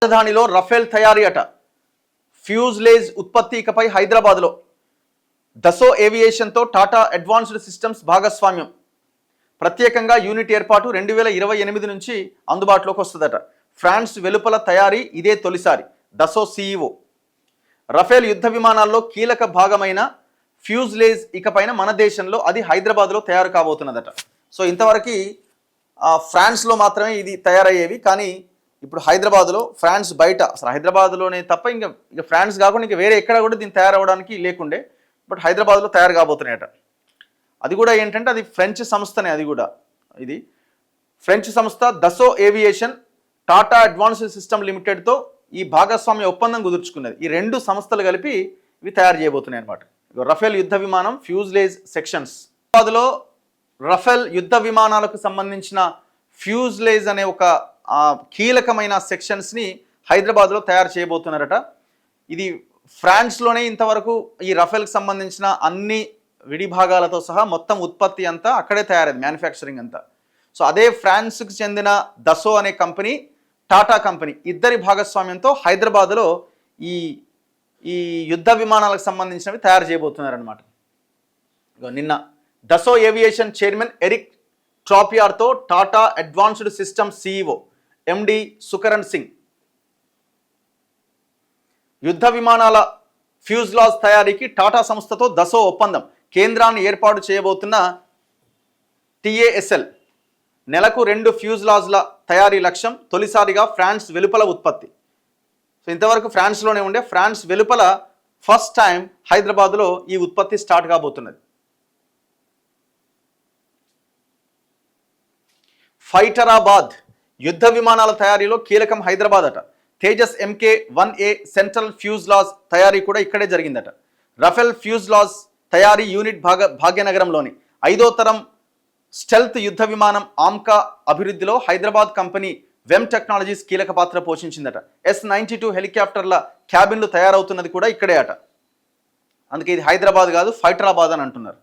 రాజధానిలో రఫేల్ తయారీ అట. ఫ్యూజ్లేజ్ ఉత్పత్తి ఇకపై హైదరాబాద్లో. దసో ఏవియేషన్తో టాటా అడ్వాన్స్డ్ సిస్టమ్స్ భాగస్వామ్యం. ప్రత్యేకంగా యూనిట్ ఏర్పాటు 2028 నుంచి అందుబాటులోకి వస్తుందట. ఫ్రాన్స్ వెలుపల తయారీ ఇదే తొలిసారి. Dassault CEO. రఫేల్ యుద్ధ విమానాల్లో కీలక భాగమైన ఫ్యూజ్లేజ్ ఇకపైన మన దేశంలో అది హైదరాబాద్లో తయారు కాబోతున్నదట. సో ఇంతవరకు ఫ్రాన్స్లో మాత్రమే ఇది తయారయ్యేవి, కానీ ఇప్పుడు హైదరాబాద్లో, ఫ్రాన్స్ బయట, అసలు హైదరాబాద్లోనే తప్ప ఇంకా ఫ్రాన్స్ కాకుండా ఇంకా వేరే ఎక్కడ కూడా దీన్ని తయారవడానికి లేకుండే, బట్ హైదరాబాద్లో తయారు కాబోతున్నాయట. అది కూడా ఏంటంటే అది ఫ్రెంచ్ సంస్థనే. అది కూడా ఇది ఫ్రెంచ్ సంస్థ Dassault Aviation Tata advanced system లిమిటెడ్తో ఈ భాగస్వామ్య ఒప్పందం కుదుర్చుకున్నది. ఈ రెండు సంస్థలు కలిపి ఇవి తయారు చేయబోతున్నాయి అనమాట. రఫేల్ యుద్ధ విమానం ఫ్యూజ్లేజ్ సెక్షన్స్. హైదరాబాద్లో రఫేల్ యుద్ధ విమానాలకు సంబంధించిన ఫ్యూజ్లేజ్ అనే ఒక కీలకమైన సెక్షన్స్ని హైదరాబాద్లో తయారు చేయబోతున్నారట. ఇది ఫ్రాన్స్లోనే ఇంతవరకు ఈ రఫేల్కి సంబంధించిన అన్ని విడిభాగాలతో సహా మొత్తం ఉత్పత్తి అంతా అక్కడే తయారైంది, మ్యానుఫ్యాక్చరింగ్ అంతా. సో అదే ఫ్రాన్స్కి చెందిన దసో అనే కంపెనీ, టాటా కంపెనీ ఇద్దరి భాగస్వామ్యంతో హైదరాబాద్లో ఈ ఈ యుద్ధ విమానాలకు సంబంధించినవి తయారు చేయబోతున్నారనమాట. నిన్న దసో ఏవియేషన్ చైర్మన్ ఎరిక్ ట్రాపియార్తో Tata advanced systems CEO MD Sukaran Singh యుద్ధ విమానాల ఫ్యూజ్లాజ్ తయారీకి టాటా సంస్థతో దసో ఒప్పందం. కేంద్రాన్ని ఏర్పాటు చేయబోతున్న టీఏఎస్ఎల్ నెలకు 2 ఫ్యూజ్లాజ్ల తయారీ లక్ష్యం. తొలిసారిగా ఫ్రాన్స్ వెలుపల ఉత్పత్తి. సో ఇంతవరకు ఫ్రాన్స్లోనే ఉండే, ఫ్రాన్స్ వెలుపల ఫస్ట్ టైం హైదరాబాద్లో ఈ ఉత్పత్తి స్టార్ట్ కాబోతున్నది. ఫైటరాబాద్ యుద్ధ విమానాల తయారీలో కీలకం హైదరాబాద్ అట. తేజస్ MK-1A సెంట్రల్ ఫ్యూజ్లాజ్ తయారీ కూడా ఇక్కడే జరిగిందట. రఫేల్ ఫ్యూజ్లాజ్ తయారీ యూనిట్ భాగ్యనగరంలోని 5వ తరం స్టెల్త్ యుద్ధ విమానం ఆమ్కా అభివృద్ధిలో హైదరాబాద్ కంపెనీ వెమ్ టెక్నాలజీస్ కీలక పాత్ర పోషించిందట. S-92 హెలికాప్టర్ల క్యాబిన్లు తయారవుతున్నది కూడా ఇక్కడే అట. అందుకే ఇది హైదరాబాద్ కాదు, ఫైటరాబాద్ అని అంటున్నారు.